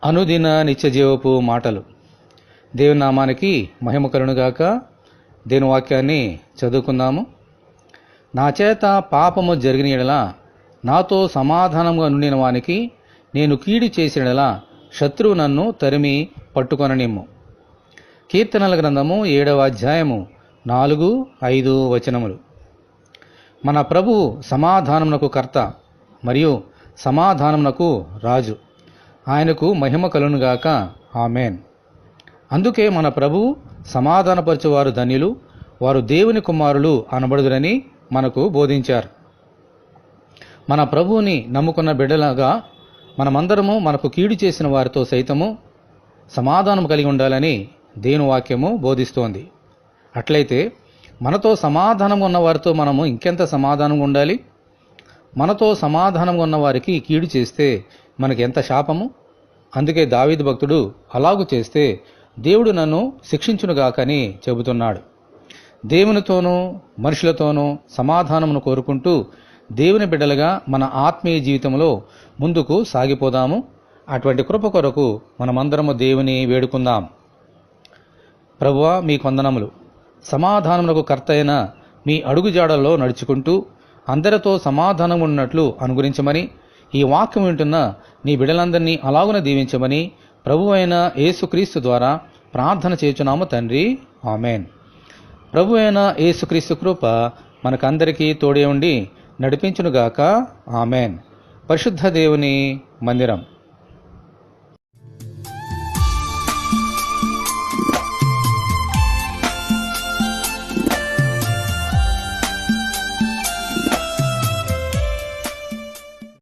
అనుదిన నిత్యజీవపు మాటలు. దేవుని నామానికి మహిమ కలుగునుగాక. దేవుని వాక్యాన్ని చదువుకుందాము. నా చేత పాపము జరిగిన యెడల నాతో సమాధానంగా నుండిన వానికి నేను కీడు చేసిన యెడల శత్రువు నన్ను తరిమి పట్టుకొననిమ్ము. కీర్తనల గ్రంథము 7వ అధ్యాయము 4, 5 వచనములు. మన ప్రభువు సమాధానమునకు కర్త మరియు సమాధానమునకు రాజు. ఆయనకు మహిమ కలుగునుగాక. ఆమేన్. అందుకే మన ప్రభువు సమాధానపరచువారు ధన్యులు, వారు దేవుని కుమారులు అనబడుదురని మనకు బోధించారు. మన ప్రభువుని నమ్ముకున్న బిడ్డలాగా మనమందరము మనకు కీడు చేసిన వారితో సైతము సమాధానం కలిగి ఉండాలని దేవుని వాక్యము బోధిస్తోంది. అట్లయితే మనతో సమాధానంగా ఉన్న వారితో మనము ఇంకెంత సమాధానంగా ఉండాలి? మనతో సమాధానంగా ఉన్న వారికి కీడు చేస్తే మనకి ఎంత శాపము. అందుకే దావీదు భక్తుడు అలాగు చేస్తే దేవుడు నన్ను శిక్షించునుగాకని చెబుతున్నాడు. దేవునితోనూ మనుషులతోనూ సమాధానమును కోరుకుంటూ దేవుని బిడ్డలుగా మన ఆత్మీయ జీవితంలో ముందుకు సాగిపోదాము. అటువంటి కృప కొరకు మనమందరము దేవుని వేడుకుందాం. ప్రభువా, మీకు వందనములు. సమాధానమునకు కర్త అయిన మీ అడుగుజాడల్లో నడుచుకుంటూ అందరితో సమాధానం ఉన్నట్లు అనుగ్రహించమని, ఈ వాక్యం వింటున్న నీ బిడ్డలందరినీ అలాగున దీవించమని ప్రభు అయిన యేసుక్రీస్తు ద్వారా ప్రార్థన చేయుచున్నాము తండ్రి. ఆమేన్. ప్రభు అయిన యేసుక్రీస్తు కృప మనకందరికీ తోడే ఉండి నడిపించునుగాక. ఆమేన్. పరిశుద్ధ దేవుని మందిరం.